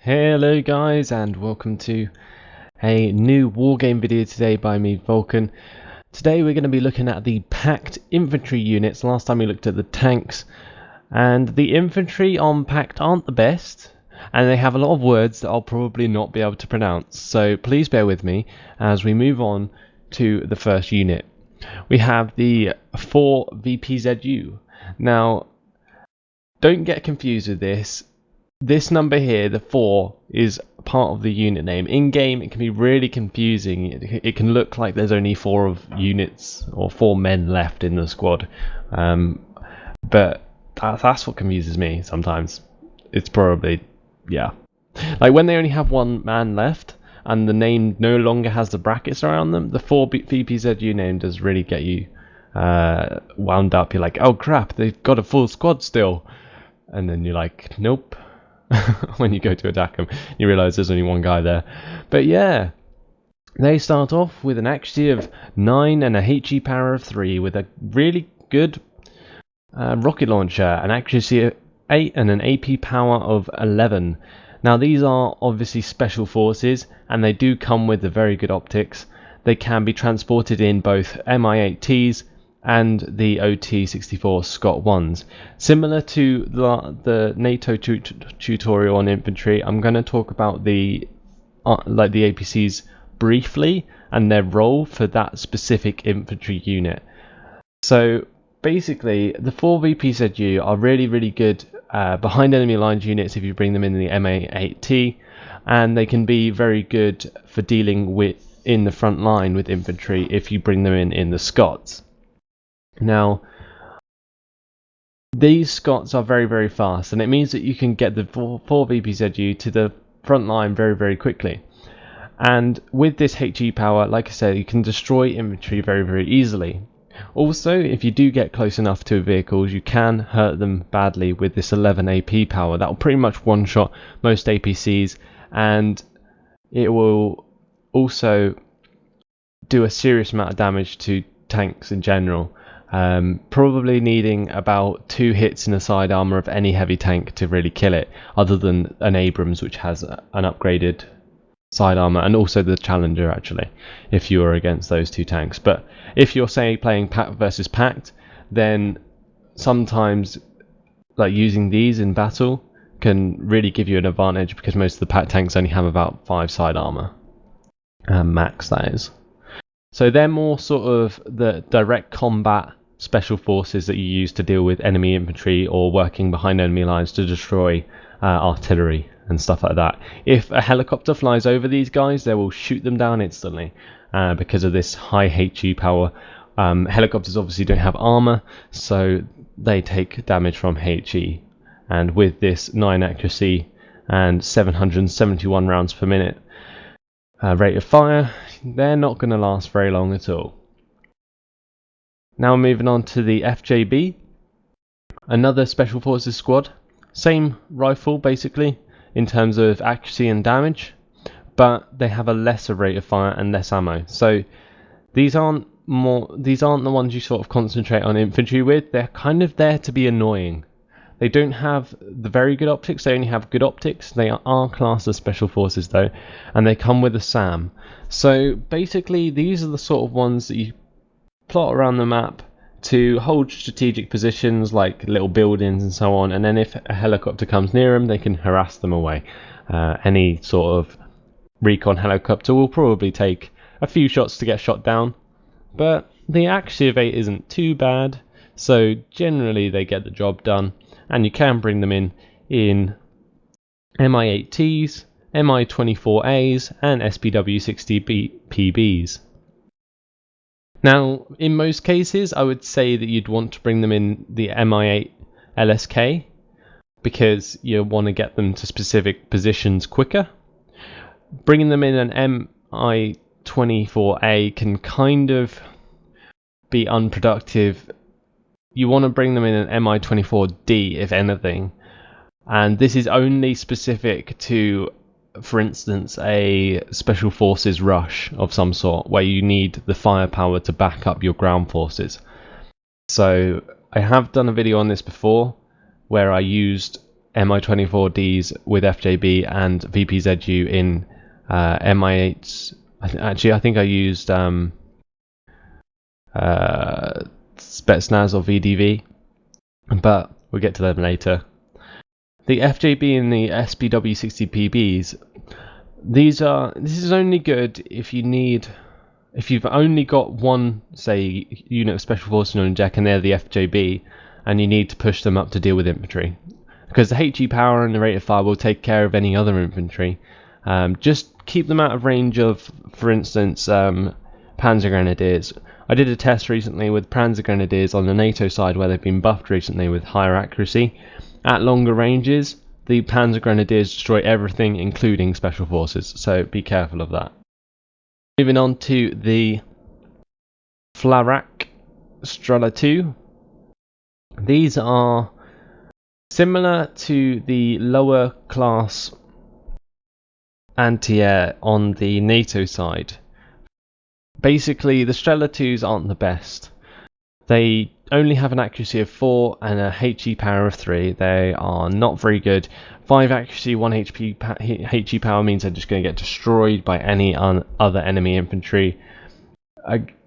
Hello guys, and welcome to a new Wargame video today by me, Vulcan. Today we're going to be looking at the PACT infantry units. Last time we looked at the tanks, and the infantry on PACT aren't the best, and they have a lot of words that I'll probably not be able to pronounce, so please bear with me as we move on to the first unit. We have the 4 VPZU. Now, don't get confused with this. This number here, the 4, is part of the unit name. In game, it can be really confusing. It can look like there's only 4 of units or 4 men left in the squad, but that's what confuses me sometimes. It's probably, yeah, like when they only have 1 man left and the name no longer has the brackets around them. The 4 VPZU name does really get you wound up. You're like, oh crap, they've got a full squad still, and then you're like, nope. When you go to attack them, you realise there's only 1 guy there. But yeah, they start off with an accuracy of 9 and a HE power of 3 with a really good rocket launcher, an accuracy of 8 and an AP power of 11. Now these are obviously special forces, and they do come with a very good optics. They can be transported in both Mi-8Ts and the OT-64 Scott 1s. Similar to the NATO tutorial on infantry, I'm going to talk about the the APCs briefly and their role for that specific infantry unit. So basically, the 4 VPZU are really good behind enemy lines units if you bring them in the Mi-8T, and they can be very good for dealing with in the front line with infantry if you bring them in the Scots. Now, these Scots are very fast, and it means that you can get the 4 VPZU to the front line very quickly. And with this HE power, like I said, you can destroy infantry very easily. Also, if you do get close enough to vehicles, you can hurt them badly with this 11 AP power. That will pretty much one-shot most APCs, and it will also do a serious amount of damage to tanks in general. Probably needing about 2 hits in the side armor of any heavy tank to really kill it, other than an Abrams, which has an upgraded side armor, and also the Challenger actually, if you are against those 2 tanks. But if you're, say, playing PACT versus PACT, then sometimes like using these in battle can really give you an advantage, because most of the PACT tanks only have about 5 side armor, max that is. So they're more sort of the direct combat special forces that you use to deal with enemy infantry or working behind enemy lines to destroy artillery and stuff like that. If a helicopter flies over these guys, they will shoot them down instantly because of this high HE power. Helicopters obviously don't have armor, so they take damage from HE. And with this 9 accuracy and 771 rounds per minute rate of fire, they're not going to last very long at all. Now moving on to the FJB, another special forces squad. Same rifle basically in terms of accuracy and damage, but they have a lesser rate of fire and less ammo. So these aren't the ones you sort of concentrate on infantry with. They're kind of there to be annoying. They don't have the very good optics, they only have good optics. They are classed as special forces though, and they come with a SAM. So basically these are the sort of ones that you plot around the map to hold strategic positions like little buildings and so on, and then if a helicopter comes near them, they can harass them away. Any sort of recon helicopter will probably take a few shots to get shot down, but the accuracy of 8 isn't too bad, so generally they get the job done. And you can bring them in Mi-8Ts, Mi-24As and SPW-60PBs. Now, in most cases, I would say that you'd want to bring them in the Mi-8 LSK, because you want to get them to specific positions quicker. Bringing them in an Mi-24A can kind of be unproductive. You want to bring them in an Mi-24D, if anything, and this is only specific to, for instance, a special forces rush of some sort where you need the firepower to back up your ground forces. So I have done a video on this before where I used MI24Ds with FJB and VPZU in MI8s. Actually, I think I used Spetsnaz or VDV, but we'll get to them later. The FJB and the SPW60PBs, this is only good if you've only got one, say, unit of special forces on deck and they're the FJB, and you need to push them up to deal with infantry, because the HE power and the rate of fire will take care of any other infantry. Just keep them out of range of, for instance, Panzer Grenadiers. I did a test recently with Panzer Grenadiers on the NATO side where they've been buffed recently with higher accuracy. At longer ranges, the Panzer Grenadiers destroy everything, including special forces, so be careful of that. Moving on to the FLAK Strera 2. These are similar to the lower class anti-air on the NATO side. Basically, the Strela 2s aren't the best. They only have an accuracy of 4 and a HE power of 3. They are not very good. 5 accuracy, 1 HE power means they're just going to get destroyed by any other enemy infantry.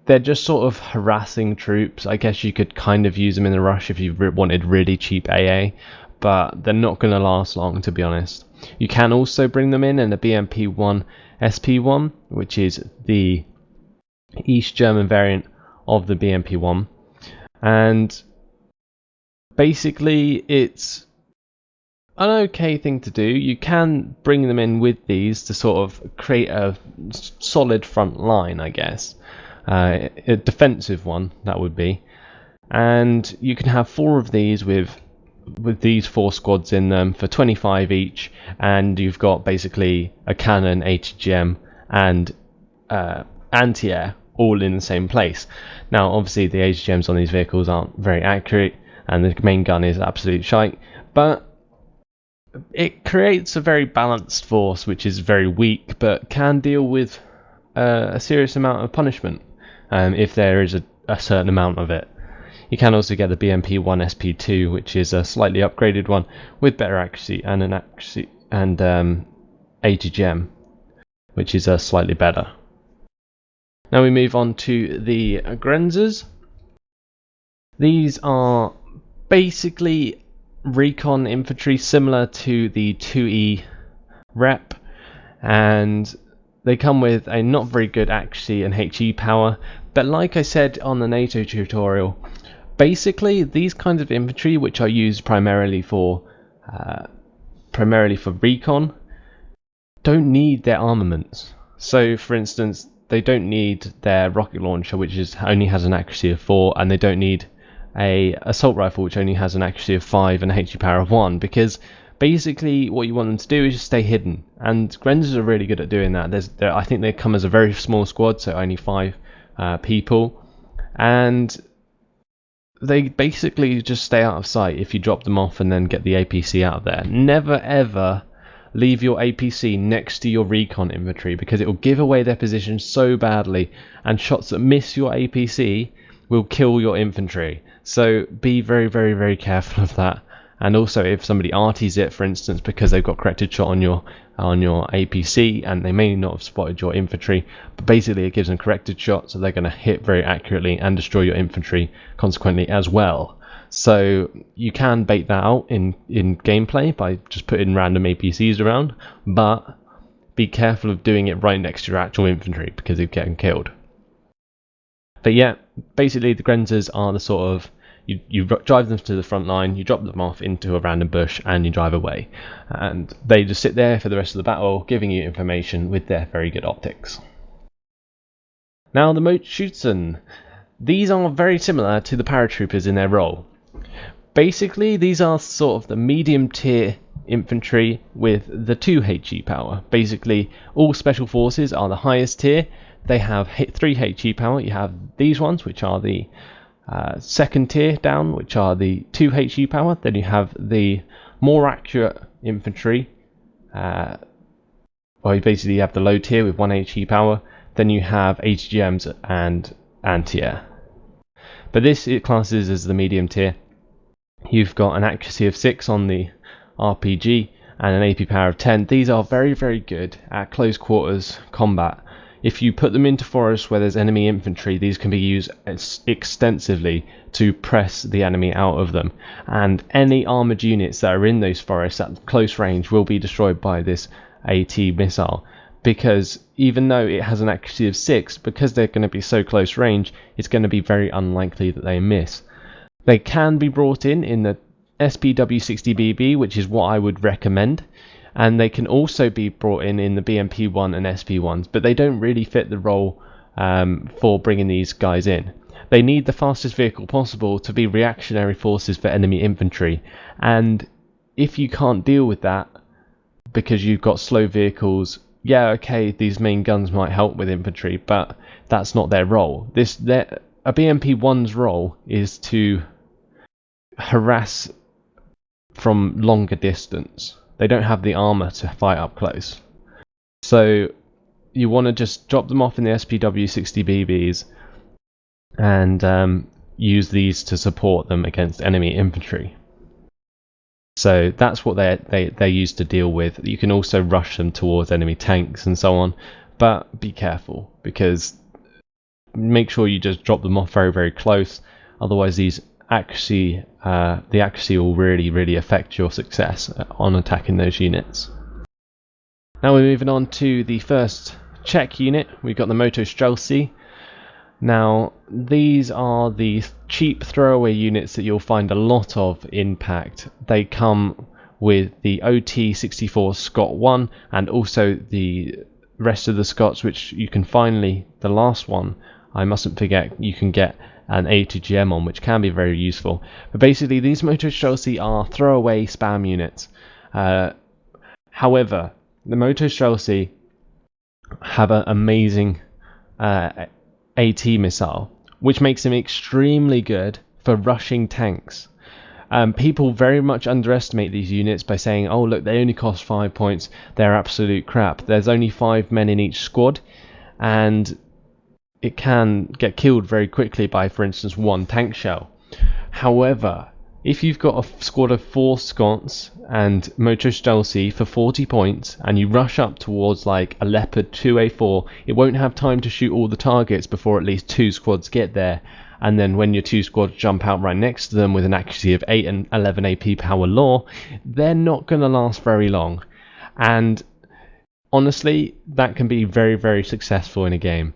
They're just sort of harassing troops. I guess you could kind of use them in a rush if you wanted really cheap AA, but they're not going to last long, to be honest. You can also bring them in a BMP-1 SP-1, which is the East German variant of the BMP-1, and basically it's an okay thing to do. You can bring them in with these to sort of create a solid front line, I guess, a defensive one that would be, and you can have 4 of these with these 4 squads in them for 25 each, and you've got basically a cannon, ATGM, and anti-air all in the same place. Now obviously the ATGMs on these vehicles aren't very accurate and the main gun is absolute shite, but it creates a very balanced force which is very weak but can deal with a serious amount of punishment if there is a certain amount of it. You can also get the BMP-1 SP2, which is a slightly upgraded one with better accuracy and ATGM, which is slightly better. Now we move on to the Grenzers. These are basically recon infantry similar to the 2E rep, and they come with a not very good accuracy and HE power, but like I said on the NATO tutorial, basically these kinds of infantry, which are used primarily for recon, don't need their armaments. So for instance, they don't need their rocket launcher, which only has an accuracy of 4, and they don't need a assault rifle, which only has an accuracy of 5 and a HE power of 1, because basically what you want them to do is just stay hidden, and Grenzers are really good at doing that. I think they come as a very small squad, so only 5 people, and they basically just stay out of sight if you drop them off and then get the APC out of there. Never ever leave your APC next to your recon infantry, because it will give away their position so badly, and shots that miss your APC will kill your infantry. So be very, very, very careful of that. And also, if somebody arties it, for instance, because they've got corrected shot on your APC and they may not have spotted your infantry, but basically it gives them corrected shot, so they're going to hit very accurately and destroy your infantry consequently as well. So you can bait that out in gameplay by just putting random APCs around, but be careful of doing it right next to your actual infantry, because they're getting killed. But yeah, basically the Grenzers are the sort of, you drive them to the front line, you drop them off into a random bush and you drive away, and they just sit there for the rest of the battle giving you information with their very good optics. Now the Moto shootsen. These are very similar to the paratroopers in their role. Basically these are sort of the medium tier infantry with the 2 HE power. Basically all special forces are the highest tier. They have 3 HE power. You have these ones, which are the second tier down, which are the 2 HE power. Then you have the more accurate infantry, well, you basically have the low tier with 1 HE power. Then you have ATGMs and anti-air. But this it classes as the medium tier. You've got an accuracy of 6 on the RPG and an AP power of 10. These are very, very good at close quarters combat. If you put them into forests where there's enemy infantry, these can be used extensively to press the enemy out of them. And any armoured units that are in those forests at close range will be destroyed by this AT missile. Because even though it has an accuracy of 6, because they're going to be so close range, it's going to be very unlikely that they miss. They can be brought in the SPW60BB, which is what I would recommend. And they can also be brought in the BMP1 and SP1s, but they don't really fit the role for bringing these guys in. They need the fastest vehicle possible to be reactionary forces for enemy infantry, and if you can't deal with that because you've got slow vehicles, yeah, okay, these main guns might help with infantry, but that's not their role. A BMP1's role is to harass from longer distance. They don't have the armor to fight up close. So you want to just drop them off in the SPW60BBs and use these to support them against enemy infantry. So that's what they're used to deal with. You can also rush them towards enemy tanks and so on, but be careful, because make sure you just drop them off very, very close. Otherwise, the accuracy will really affect your success on attacking those units. Now we're moving on to the first Czech unit. We've got the Moto stroll. Now these are the cheap throwaway units that you'll find a lot of in PACT. They come with the OT-64 Scot 1 and also the rest of the Scots, which you can finally, the last one, I mustn't forget, you can get an ATGM on, which can be very useful. But basically these Moto stroll are throwaway spam units. However, the Moto stroll have an amazing AT missile, which makes them extremely good for rushing tanks. People very much underestimate these units by saying, oh look, they only cost 5 points, they're absolute crap. There's only 5 men in each squad, and it can get killed very quickly by, for instance, 1 tank shell. However, if you've got a squad of 4 Scots and Moto stroll for 40 points, and you rush up towards like a Leopard 2A4, it won't have time to shoot all the targets before at least 2 squads get there. And then when your 2 squads jump out right next to them with an accuracy of 8 and 11 AP power law, they're not going to last very long. And honestly, that can be very, very successful in a game.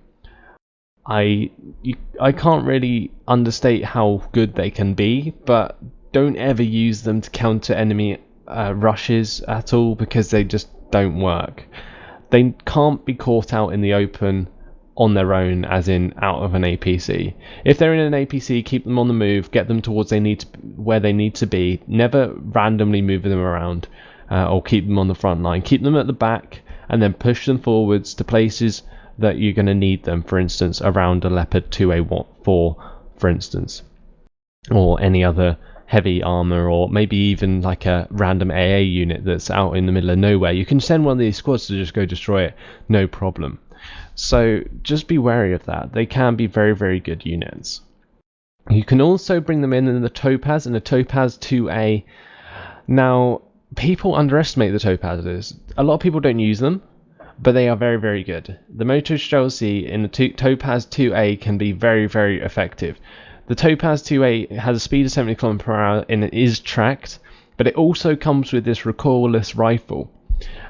I can't really understate how good they can be, but don't ever use them to counter enemy rushes at all, because they just don't work. They can't be caught out in the open on their own, as in out of an APC. If they're in an APC, keep them on the move, get them towards where they need to be. Never randomly move them around or keep them on the front line. Keep them at the back and then push them forwards to places that you're going to need them, for instance around a Leopard 2A4 for instance, or any other heavy armor, or maybe even like a random AA unit that's out in the middle of nowhere. You can send one of these squads to just go destroy it, no problem. So just be wary of that. They can be very, very good units. You can also bring them in the Topaz and the Topaz 2A. Now people underestimate the Topazes. A lot of people don't use them, but they are very, very good. The Moto stroll in the Topaz 2A can be very, very effective. The Topaz 2A has a speed of 70 km/h and it is tracked, but it also comes with this recoilless rifle.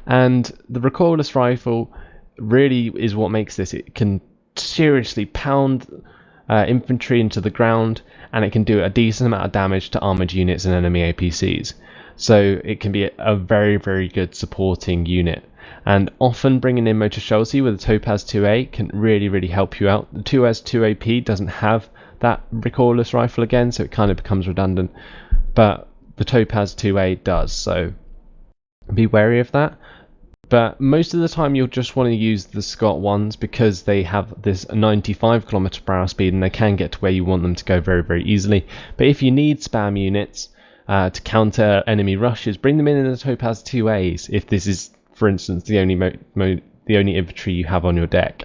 And the recoilless rifle really is what makes this. It can seriously pound infantry into the ground, and it can do a decent amount of damage to armoured units and enemy APCs. So it can be a very, very good supporting unit. And often bringing in Moto stroll with the Topaz 2A can really, really help you out. The Topaz 2AP doesn't have that recoilless rifle again, so it kind of becomes redundant, but the Topaz 2A does, so be wary of that. But most of the time you'll just want to use the Scot ones, because they have this 95 km/h speed and they can get to where you want them to go very, very easily. But if you need spam units to counter enemy rushes, bring them in the Topaz 2As if this is, for instance, the only infantry you have on your deck.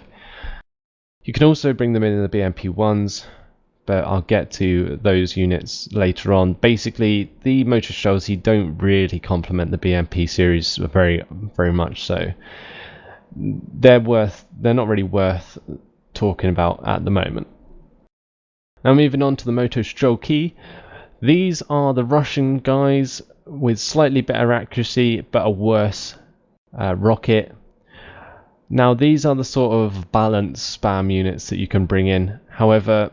You can also bring them in the BMP1s, but I'll get to those units later on. Basically, the motor shells don't really complement the BMP series very much, so they're not really worth talking about at the moment. Now moving on to the Moto Stroll. These are the Russian guys with slightly better accuracy but a worse rocket. Now these are the sort of balanced spam units that you can bring in. However,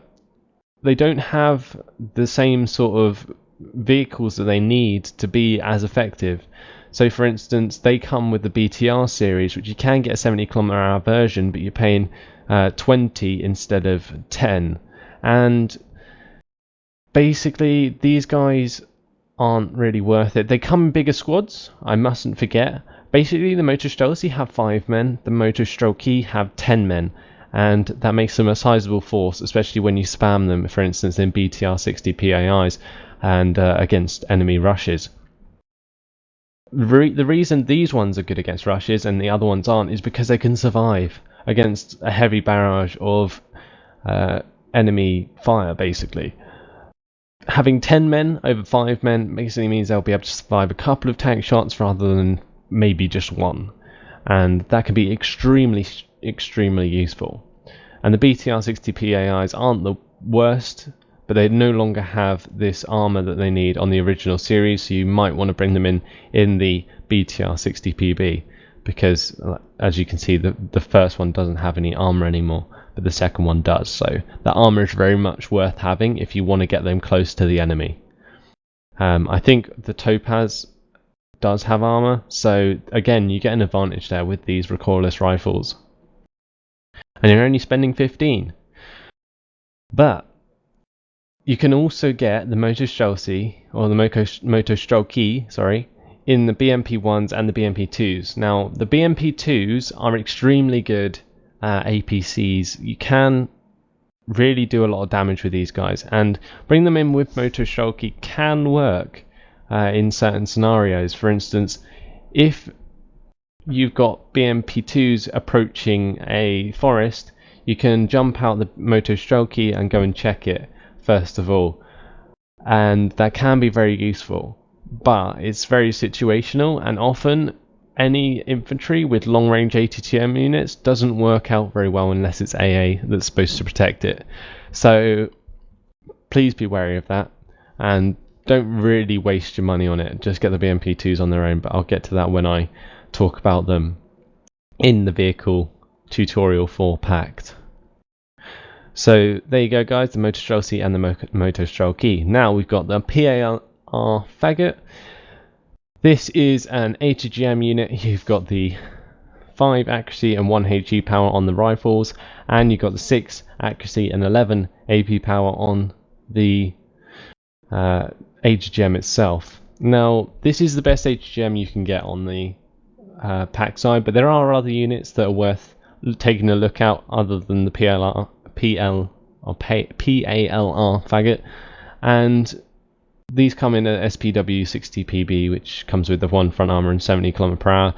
they don't have the same sort of vehicles that they need to be as effective. So for instance, they come with the BTR series, which you can get a 70km/h version, but you're paying 20 instead of 10. And basically these guys aren't really worth it. They come in bigger squads, I mustn't forget. Basically the Moto Strelcy have 5 men, the Moto Strelky have 10 men, and that makes them a sizable force, especially when you spam them, for instance in BTR 60 PAIs and against enemy rushes. The reason these ones are good against rushes and the other ones aren't is because they can survive against a heavy barrage of enemy fire. Basically, having 10 men over 5 men basically means they'll be able to survive a couple of tank shots rather than maybe just one, and that can be extremely useful. And the BTR 60 PAIs aren't the worst, but they no longer have this armor that they need on the original series, so you might want to bring them in the BTR 60 PB, because as you can see the first one doesn't have any armor anymore, but the second one does, so that armor is very much worth having if you want to get them close to the enemy. I think the Topaz does have armor, so again you get an advantage there with these recoilless rifles, and you're only spending 15. But you can also get the Moto Strelcy, or the Moto Strelky, sorry, in the BMP1s and the BMP2s. Now, the BMP2s are extremely good APCs. You can really do a lot of damage with these guys, and bring them in with Moto Strelky can work in certain scenarios. For instance, if you've got BMP2s approaching a forest, you can jump out the Moto Strelky and go and check it first of all, and that can be very useful, but it's very situational, and often any infantry with long range ATGM units doesn't work out very well unless it's AA that's supposed to protect it. So please be wary of that, and don't really waste your money on it. Just get the BMP2s on their own, but I'll get to that when I talk about them in the vehicle tutorial for PACT. So there you go guys, the Moto Strelcy and the Moto Strelky. Now we've got the PAR faggot. This is an ATGM unit. You've got the 5 accuracy and 1 HE power on the rifles, and you've got the 6 accuracy and 11 AP power on the ATGM itself. Now this is the best ATGM you can get on the PACT side, but there are other units that are worth taking a look at other than the PALR faggot, and these come in at SPW 60 PB, which comes with the 1 front armor and 70 km/h.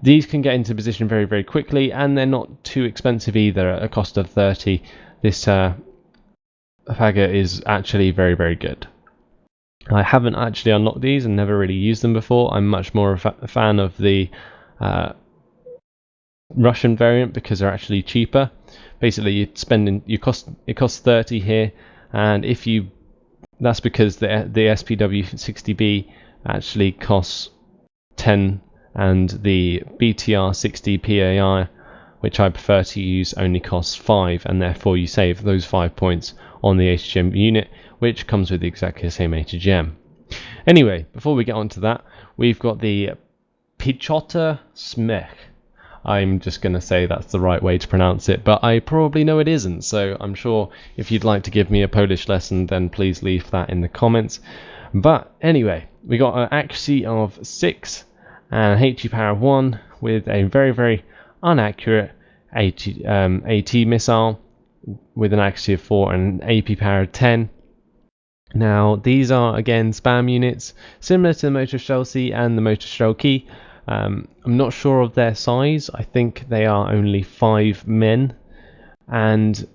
These can get into position very quickly, and they're not too expensive either at a cost of 30. This faggot is actually very good. I haven't actually unlocked these and never really used them before. I'm much more a fan of the Russian variant because they're actually cheaper. Basically, it costs 30 here, and that's because the SPW 60B actually costs 10, and the BTR 60 PAI, which I prefer to use, only costs 5, and therefore you save those 5 points on the ATGM unit, which comes with exactly the same ATGM. Anyway, before we get on to that, we've got the Pichota smeck. I'm just going to say that's the right way to pronounce it, but I probably know it isn't, so I'm sure if you'd like to give me a Polish lesson, then please leave that in the comments. But anyway, we got an accuracy of 6 and HE power of 1 with a very inaccurate AT missile with an accuracy of 4 and an AP power of 10. Now these are again spam units similar to the Moto Strelcy and the Moto Strelky. I'm not sure of their size. I think they are only 5 men, and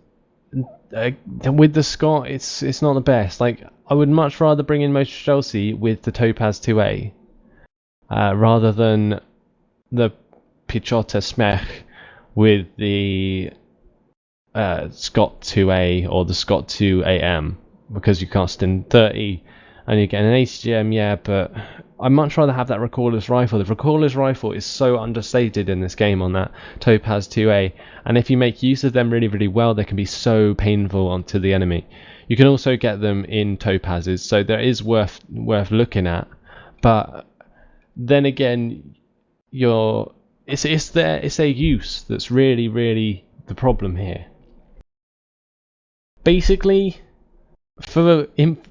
with the Scott, it's not the best. Like, I would much rather bring in Moto Chelsea with the Topaz 2A rather than the Pichota smeck with the Scott 2A or the Scott 2AM, because you cast in 30 and you get an ATGM, yeah, but I'd much rather have that recorderless rifle. The recorderless rifle is so understated in this game on that Topaz 2A, and if you make use of them really, really well, they can be so painful onto the enemy. You can also get them in Topazes, so there is worth looking at, but then again, it's their use that's really, really the problem here. Basically,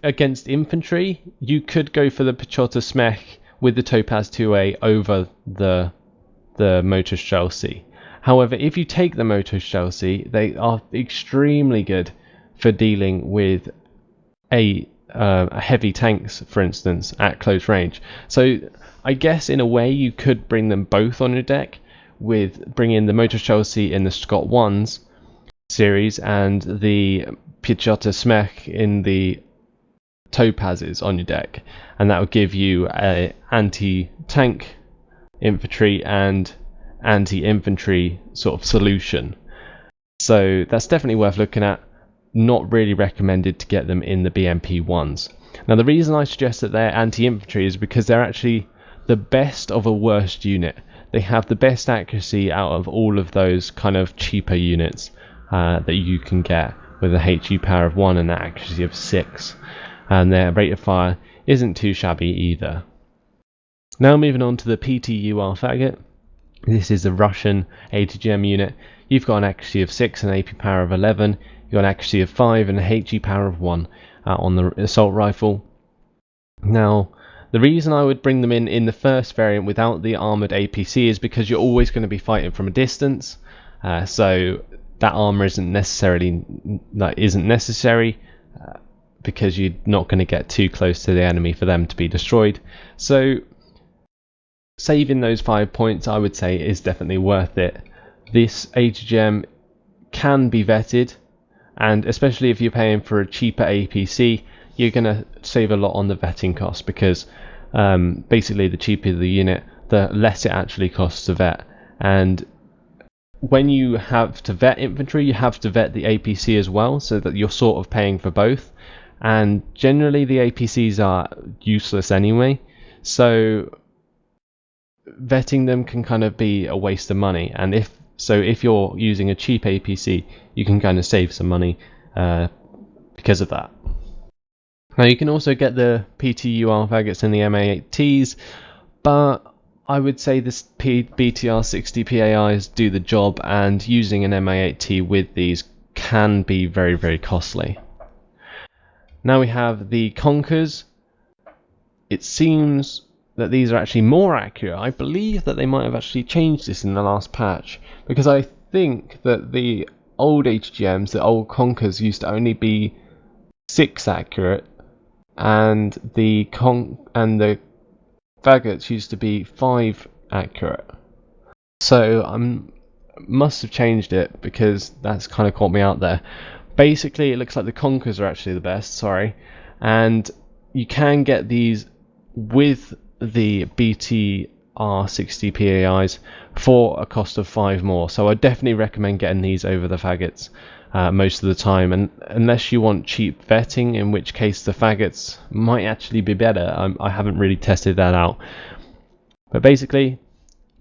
against infantry, you could go for the Pichota smeck with the Topaz 2A over the Moto Chelsea. However, if you take the Moto Chelsea, they are extremely good for dealing with heavy tanks, for instance, at close range. So I guess in a way you could bring them both on your deck, with bringing the Moto Chelsea in the Scott 1s series and the Pichota smeck in the Topazes on your deck, and that would give you a anti-tank infantry and anti-infantry sort of solution. So that's definitely worth looking at. Not really recommended to get them in the BMP 1s. Now, the reason I suggest that they're anti-infantry is because they're actually the best of a worst unit. They have the best accuracy out of all of those kind of cheaper units that you can get, with a HE power of 1 and an accuracy of 6, and their rate of fire isn't too shabby either. Now moving on to the PZRK faggot. This is a Russian ATGM unit. You've got an accuracy of 6 and an AP power of 11. You've got an accuracy of 5 and a HE power of 1 on the assault rifle. Now, the reason I would bring them in the first variant without the armoured APC is because you're always going to be fighting from a distance. So that armour isn't necessary because you're not going to get too close to the enemy for them to be destroyed. So saving those 5 points, I would say, is definitely worth it. This ATGM can be vetted, and especially if you're paying for a cheaper APC, you're going to save a lot on the vetting cost, because basically the cheaper the unit, the less it actually costs to vet. And when you have to vet infantry, you have to vet the APC as well, so that you're sort of paying for both. And generally the APCs are useless anyway, so vetting them can kind of be a waste of money. And if you're using a cheap APC, you can kind of save some money because of that. Now, you can also get the PZRK faggots and the MA8Ts, but I would say this BTR 60 PAIs do the job, and using an MA8T with these can be very, very costly. Now we have the Conkers. It seems that these are actually more accurate. I believe that they might have actually changed this in the last patch, because I think that the old ATGMs, the old Conkers, used to only be 6 accurate, and the faggots used to be 5 accurate. So I must have changed it, because that's kind of caught me out there. Basically, it looks like the Conkers are actually the best, and you can get these with the BTR 60 PAIs for a cost of 5 more. So I definitely recommend getting these over the faggots most of the time, and unless you want cheap vetting, in which case the faggots might actually be better. I haven't really tested that out, but basically,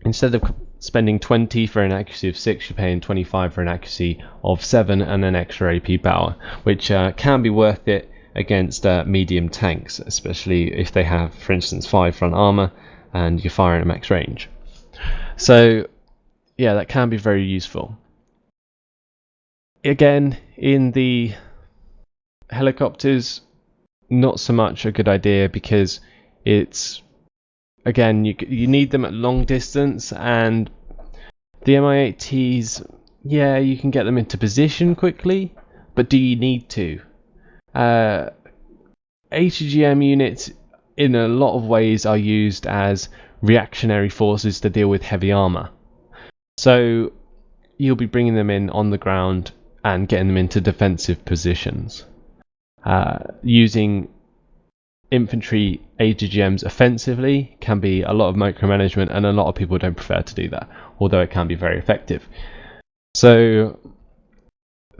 instead of spending 20 for an accuracy of 6, you're paying 25 for an accuracy of 7 and an extra AP power, which can be worth it against medium tanks, especially if they have, for instance, 5 front armor and you're firing at max range. So yeah, that can be very useful. Again, in the helicopters, not so much a good idea, because it's, again, you need them at long distance, and the Mi-8Ts, yeah, you can get them into position quickly, but do you need to? ATGM units in a lot of ways are used as reactionary forces to deal with heavy armor. So you'll be bringing them in on the ground and getting them into defensive positions. Using infantry ATGMs offensively can be a lot of micromanagement, and a lot of people don't prefer to do that, although it can be very effective. So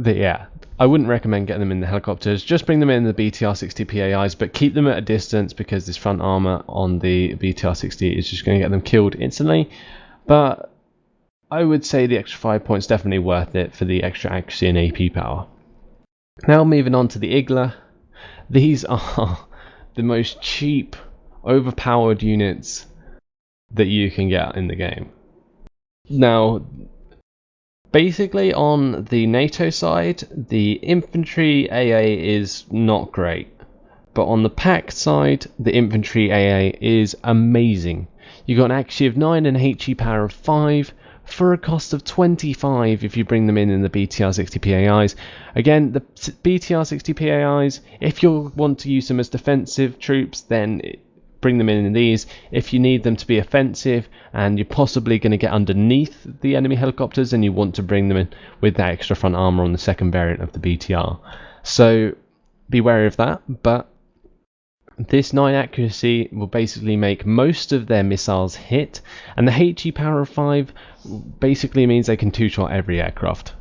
yeah, I wouldn't recommend getting them in the helicopters. Just bring them in the BTR-60 PAIs, but keep them at a distance, because this front armor on the BTR-60 is just going to get them killed instantly. But I would say the extra 5 points definitely worth it for the extra accuracy and AP power. Now moving on to the Igler. These are the most cheap, overpowered units that you can get in the game. Now, basically on the NATO side, the infantry AA is not great. But on the PACT side, the infantry AA is amazing. You got an accuracy of 9 and a HE power of 5 for a cost of 25 if you bring them in the BTR-60 PAIs. Again, the BTR-60 PAIs, if you want to use them as defensive troops, then bring them in these. If you need them to be offensive and you're possibly going to get underneath the enemy helicopters, and you want to bring them in with that extra front armor on the second variant of the BTR. So be wary of that, but this 9 accuracy will basically make most of their missiles hit, and the HE power of 5 basically means they can two-shot every aircraft.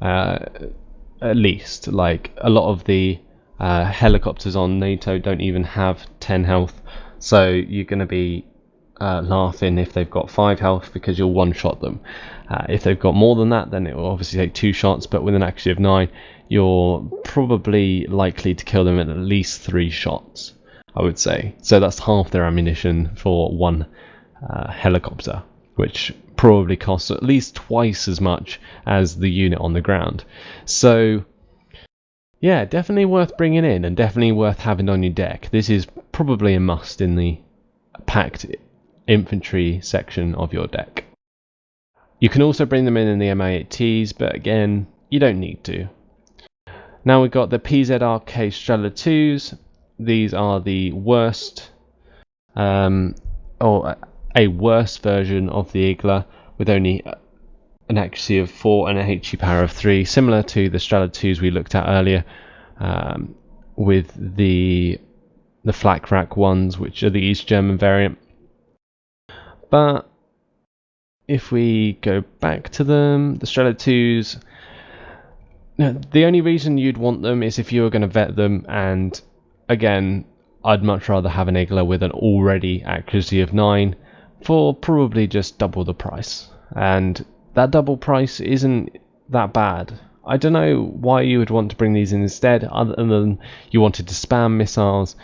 At least, like a lot of the helicopters on NATO don't even have 10 health, so you're going to be laughing if they've got 5 health, because you'll one-shot them. If they've got more than that, then it will obviously take 2 shots, but with an accuracy of 9, you're probably likely to kill them at least 3 shots, I would say. So that's half their ammunition for one helicopter, which probably costs at least twice as much as the unit on the ground. So yeah, definitely worth bringing in, and definitely worth having on your deck. This is probably a must in the PACT infantry section of your deck. You can also bring them in the MI8Ts, but again, you don't need to. Now we've got the PZRK Strera 2s. These are the worst, or a worse version of the Igler, with only an accuracy of 4 and a HE power of 3, similar to the Strela 2s we looked at earlier, with the FLAK rack ones, which are the East German variant. But if we go back to them, the Strela 2s, the only reason you'd want them is if you were going to vet them, and again, I'd much rather have an Igler with an already accuracy of 9 for probably just double the price. And that double price isn't that bad. I don't know why you would want to bring these in instead, other than you wanted to spam missiles,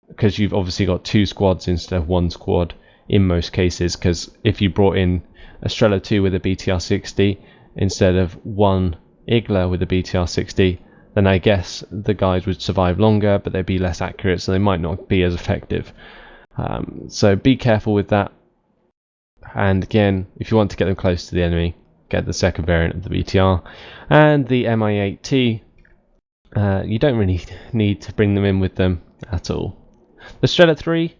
because you've obviously got 2 squads instead of 1 squad in most cases. Because if you brought in a Strela 2 with a BTR-60 instead of 1 Igler with a BTR-60, then I guess the guys would survive longer, but they'd be less accurate, so they might not be as effective. So be careful with that. And again, if you want to get them close to the enemy, get the second variant of the BTR. And the MI8T, you don't really need to bring them in with them at all. The Strela 3,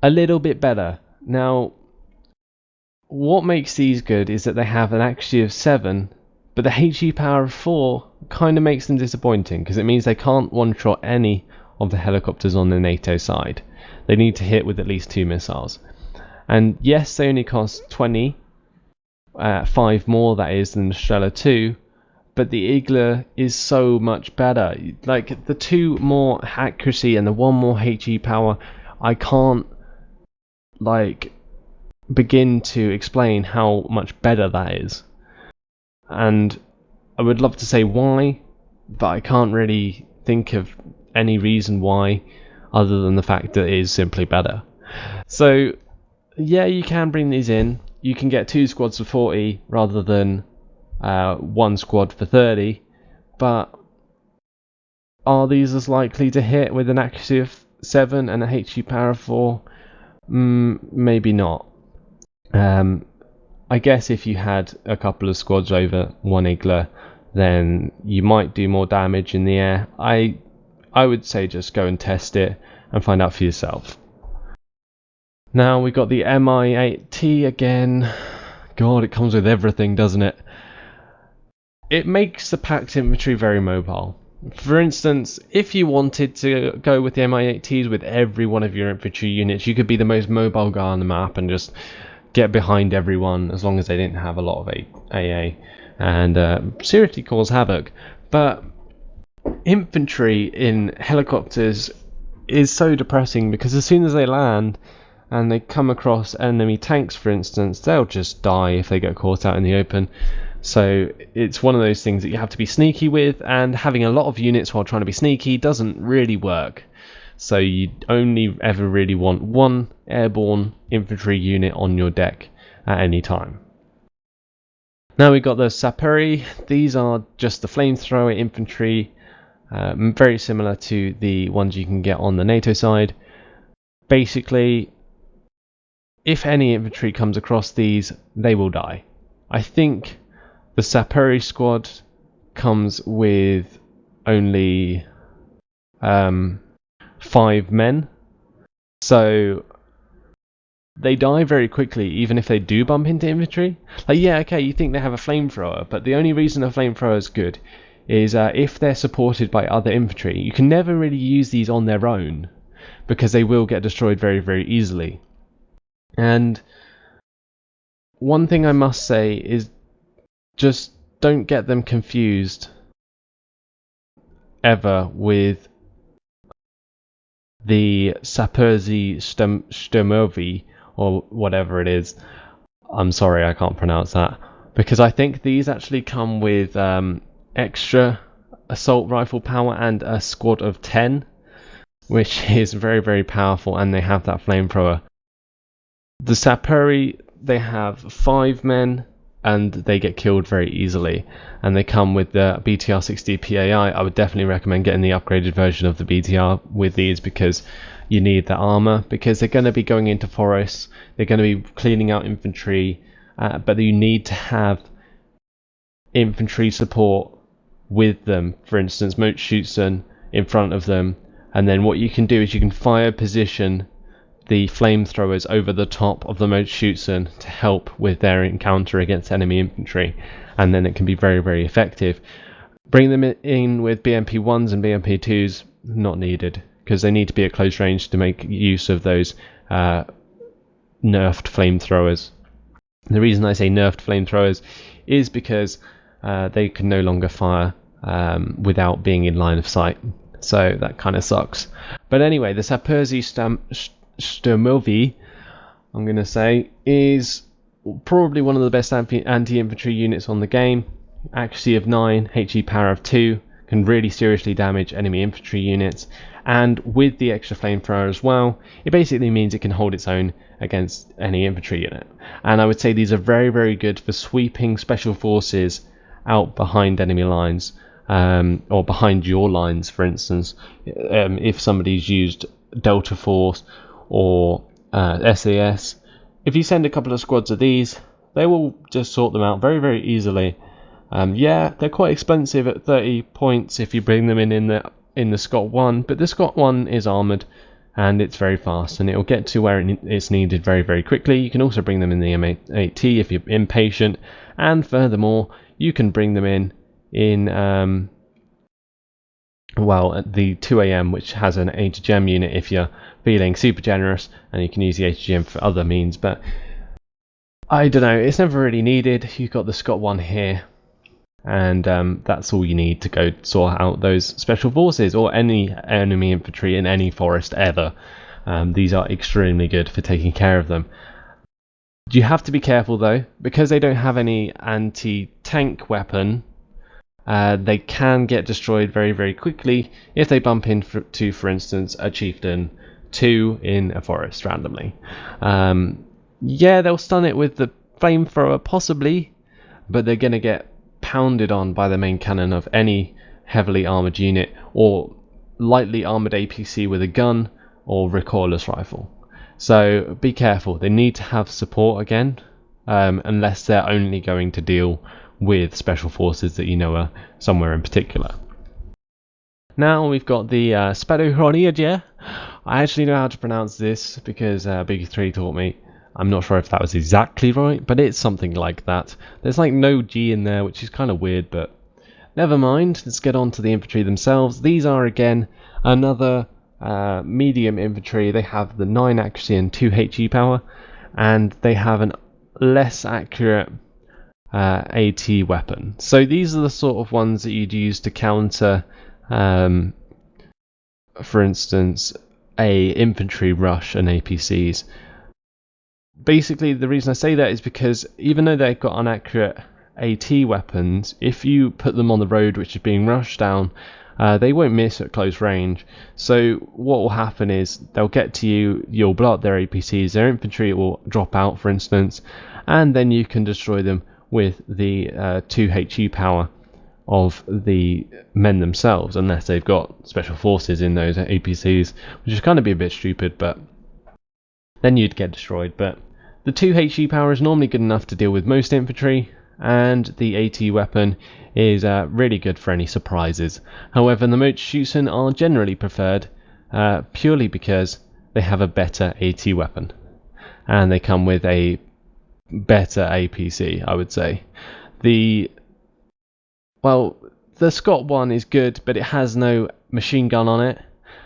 a little bit better. Now, what makes these good is that they have an accuracy of 7, but the HE power of 4 kind of makes them disappointing, because it means they can't one-shot any of the helicopters on the NATO side. They need to hit with at least 2 missiles. And yes, they only cost 20, 5 more that is than the Strela 2, but the Igler is so much better. Like, the 2 more accuracy and the 1 more HE power, I can't like begin to explain how much better that is. And I would love to say why, but I can't really think of any reason why, other than the fact that it is simply better. So yeah, you can bring these in. You can get 2 squads for 40 rather than 1 squad for 30, but are these as likely to hit with an accuracy of 7 and a HE power of 4? Maybe not. I guess if you had a couple of squads over 1 Igler, then you might do more damage in the air. I would say just go and test it and find out for yourself. Now we got the MI8T again. God, it comes with everything, doesn't it? it makes the PACT infantry very mobile. For instance, if you wanted to go with the Mi-8Ts with every one of your infantry units, you could be the most mobile guy on the map and just get behind everyone as long as they didn't have a lot of AA and seriously cause havoc. But infantry in helicopters is so depressing because as soon as they land and they come across enemy tanks, for instance, they'll just die if they get caught out in the open. So it's one of those things that you have to be sneaky with, and having a lot of units while trying to be sneaky doesn't really work. So you only ever really want one airborne infantry unit on your deck at any time. Now we've got the Sapers. These are just the flamethrower infantry, very similar to the ones you can get on the NATO side. Basically, if any infantry comes across these, they will die. I think the Sapers squad comes with only 5 men, so they die very quickly even if they do bump into infantry. Like, yeah, okay, you think they have a flamethrower, but the only reason a flamethrower is good is if they're supported by other infantry. You can never really use these on their own because they will get destroyed very, very easily. And one thing I must say is just don't get them confused ever with the Sapers Strera or whatever it is. I'm sorry, I can't pronounce that, because I think these actually come with extra assault rifle power and a squad of 10, which is very, very powerful, and they have that flamethrower. The Sapers, they have 5 men and they get killed very easily, and they come with the BTR 60 PAI. I would definitely recommend getting the upgraded version of the BTR with these because you need the armor, because they're going to be going into forests, they're going to be cleaning out infantry, but you need to have infantry support with them. For instance, Moto shootsen in front of them, and then what you can do is you can fire position the flamethrowers over the top of the Moto shootsen to help with their encounter against enemy infantry, and then it can be very, very effective. Bring them in with BMP1s and BMP2s, not needed, because they need to be at close range to make use of those nerfed flamethrowers. The reason I say nerfed flamethrowers is because they can no longer fire without being in line of sight, so that kind of sucks. But anyway, the Sapers Strera, I'm going to say, is probably one of the best anti-infantry units on the game. Accuracy of 9, HE power of 2, can really seriously damage enemy infantry units, and with the extra flamethrower as well, it basically means it can hold its own against any infantry unit. And I would say these are very, very good for sweeping special forces out behind enemy lines, or behind your lines, for instance. If somebody's used Delta Force or SAS, if you send a couple of squads of these, they will just sort them out very, very easily. Yeah, they're quite expensive at 30 points if you bring them in the Scot 1, but the Scot 1 is armoured and it's very fast, and it will get to where it's needed very, very quickly. You can also bring them in the M8T if you're impatient, and furthermore, you can bring them in at the 2AM, which has an ATGM unit if you're feeling super generous, and you can use the ATGM for other means. But I don't know, it's never really needed. You've got the Scot 1 here, and that's all you need to go sort out those special forces or any enemy infantry in any forest ever. These are extremely good for taking care of them. You have to be careful though, because they don't have any anti-tank weapon. They can get destroyed very, very quickly if they bump into, for instance, a chieftain 2 in a forest randomly. Yeah, they'll stun it with the flamethrower possibly, but they're going to get pounded on by the main cannon of any heavily armoured unit or lightly armoured APC with a gun or recoilless rifle. So be careful. They need to have support again, unless they're only going to deal with special forces that you know are somewhere in particular. Now we've got the Spuadier. I actually know how to pronounce this because Big3 taught me. I'm not sure if that was exactly right, but it's something like that. There's like no G in there, which is kind of weird, but never mind, let's get on to the infantry themselves. These are again another medium infantry. They have the 9 accuracy and 2 HE power, and they have an less accurate AT weapon. So these are the sort of ones that you'd use to counter, for instance, a infantry rush and APCs. Basically, the reason I say that is because even though they've got inaccurate AT weapons, if you put them on the road which is being rushed down, they won't miss at close range. So what will happen is they'll get to you, you'll blow up their APCs, their infantry will drop out, for instance, and then you can destroy them with the 2 HE power of the men themselves, unless they've got special forces in those APCs, which is kind of be a bit stupid, but then you'd get destroyed. But the 2 HE power is normally good enough to deal with most infantry, and the AT weapon is really good for any surprises. However, the Moto shootsen are generally preferred purely because they have a better AT weapon, and they come with a better APC, I would say. The Scott one is good, but it has no machine gun on it.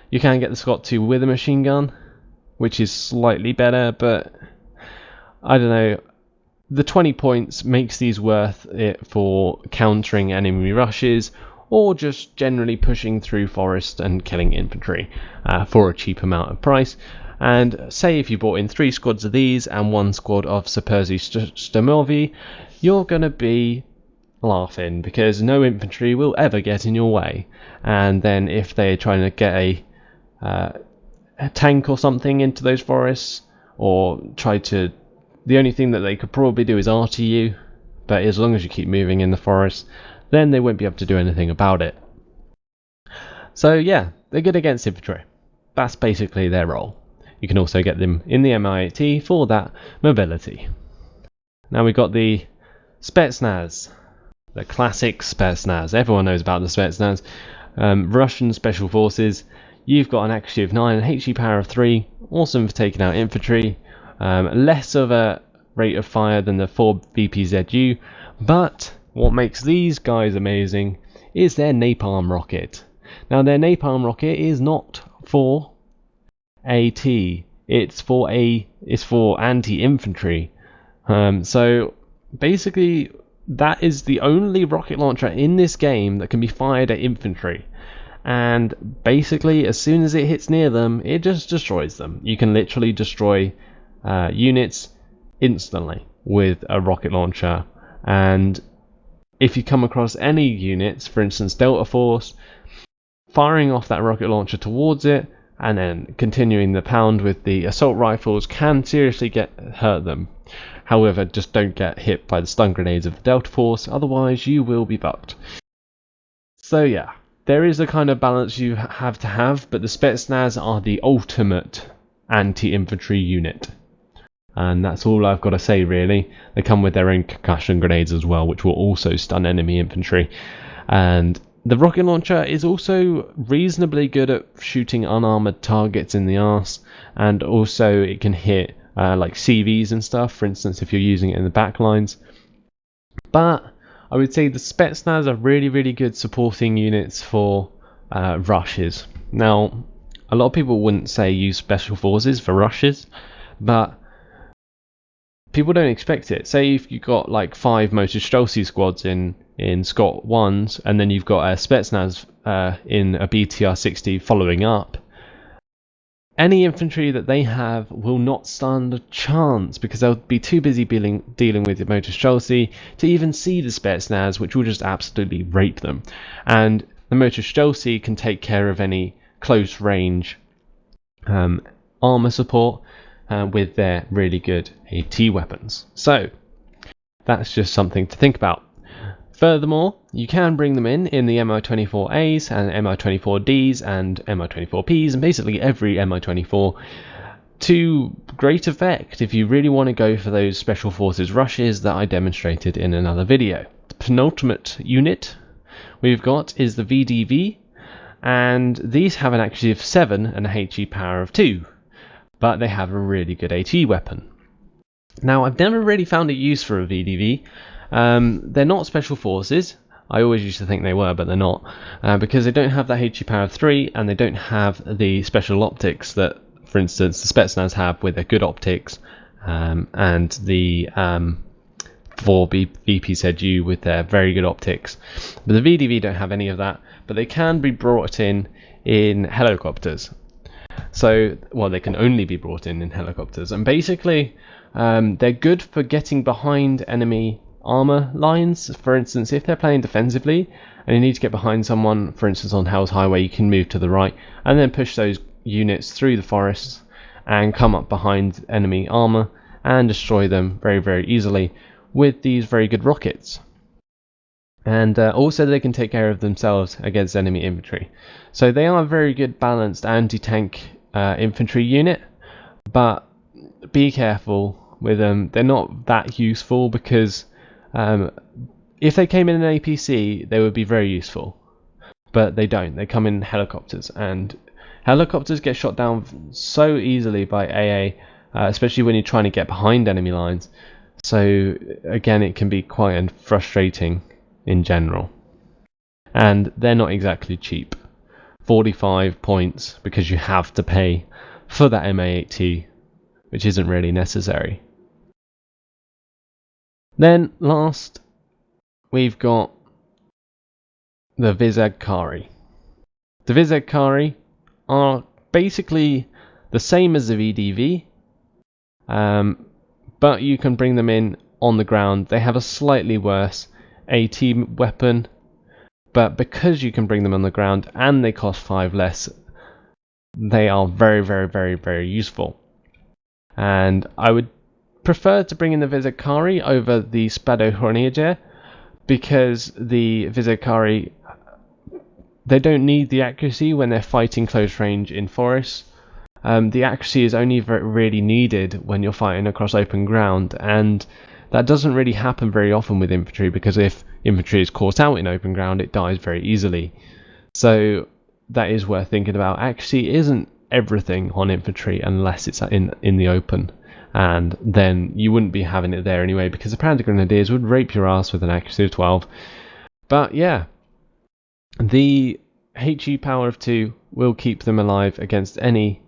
You can get the Scott 2 with a machine gun, which is slightly better, but I don't know. The 20 points makes these worth it for countering enemy rushes, or just generally pushing through forest and killing infantry for a cheap amount of price. And say if you bought in 3 squads of these and 1 squad of Sapers Strera, you're going to be laughing, because no infantry will ever get in your way. And then if they're trying to get a tank or something into those forests, or try to, the only thing that they could probably do is RT you, but as long as you keep moving in the forest, then they won't be able to do anything about it. So yeah, they're good against infantry. That's basically their role. You can also get them in the MIAT for that mobility. Now we've got the Spetsnaz, the classic Spetsnaz. Everyone knows about the Spetsnaz. Russian special forces. You've got an accuracy of 9 and HE power of 3. Awesome for taking out infantry. Less of a rate of fire than the 4 VPZU, but what makes these guys amazing is their napalm rocket. Now their napalm rocket is not for AT, it's for anti-infantry. So basically that is the only rocket launcher in this game that can be fired at infantry, and basically as soon as it hits near them, it just destroys them. You can literally destroy units instantly with a rocket launcher. And if you come across any units, for instance Delta Force, firing off that rocket launcher towards it and then continuing the pound with the assault rifles can seriously hurt them. However, just don't get hit by the stun grenades of the Delta Force, otherwise you will be fucked. So yeah, there is a kind of balance you have to have, but the Spetsnaz are the ultimate anti-infantry unit. And that's all I've got to say really. They come with their own concussion grenades as well, which will also stun enemy infantry. And the rocket launcher is also reasonably good at shooting unarmoured targets in the arse, and also it can hit like CVs and stuff, for instance if you're using it in the backlines. But I would say the Spetsnaz are really good supporting units for rushes. Now a lot of people wouldn't say use special forces for rushes, but people don't expect it. Say if you've got like 5 Moto squads in Scott 1s, and then you've got a Spetsnaz in a BTR-60 following up, any infantry that they have will not stand a chance, because they'll be too busy dealing with the Moto to even see the Spetsnaz, which will just absolutely rape them. And the Moto can take care of any close range armor support with their really good AT weapons. So that's just something to think about. Furthermore, you can bring them in the MI24As and MI24Ds and MI24Ps and basically every MI24 to great effect if you really want to go for those special forces rushes that I demonstrated in another video. The penultimate unit we've got is the VDV, and these have an accuracy of 7 and a HE power of 2, but they have a really good AT weapon. Now I've never really found a use for a VDV. They're not special forces, I always used to think they were, but they're not, because they don't have that HE power of 3, and they don't have the special optics that, for instance, the Spetsnaz have with their good optics, and the 4 VPZU with their very good optics. But the VDV don't have any of that, but they can be brought in helicopters. So, well, they can only be brought in helicopters, and basically they're good for getting behind enemy armor lines. For instance, if they're playing defensively and you need to get behind someone, for instance on Hell's Highway, you can move to the right and then push those units through the forests and come up behind enemy armor and destroy them very, very easily with these very good rockets. And also they can take care of themselves against enemy infantry. So they are a very good balanced anti-tank infantry unit, but be careful with them. They're not that useful because if they came in an APC, they would be very useful, but they don't. They come in helicopters, and helicopters get shot down so easily by AA, especially when you're trying to get behind enemy lines. So again, it can be quite frustrating in general, and they're not exactly cheap. 45 points because you have to pay for that MA8T, which isn't really necessary. Then last, we've got the Vizag Kari. The Vizag Kari are basically the same as the VDV, but you can bring them in on the ground. They have a slightly worse AT weapon, but because you can bring them on the ground and they cost 5 less, they are very, very, very, very useful. And I would prefer to bring in the Vizag Kari over the Spuadier, because the Vizag Kari, they don't need the accuracy when they're fighting close range in forests. The accuracy is only really needed when you're fighting across open ground, and that doesn't really happen very often with infantry, because if infantry is caught out in open ground, it dies very easily. So that is worth thinking about. Accuracy isn't everything on infantry unless it's in the open, and then you wouldn't be having it there anyway, because the Panda Grenadiers would rape your ass with an accuracy of 12. But yeah, the HE power of 2 will keep them alive against any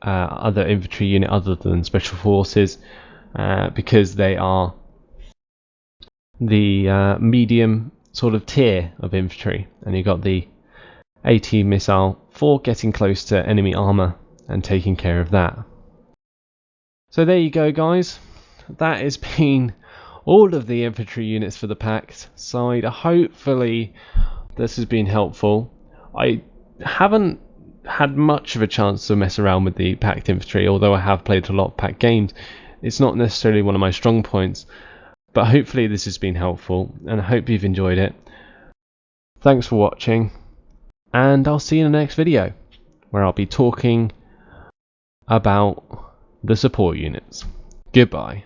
other infantry unit other than special forces, because they are the medium sort of tier of infantry, and you got the AT missile for getting close to enemy armor and taking care of that. So there you go, guys. That has been all of the infantry units for the PACT side. Hopefully this has been helpful. I haven't had much of a chance to mess around with the PACT infantry, although I have played a lot of PACT games. It's not necessarily one of my strong points, but hopefully this has been helpful, and I hope you've enjoyed it. Thanks for watching, and I'll see you in the next video, where I'll be talking about the support units. Goodbye.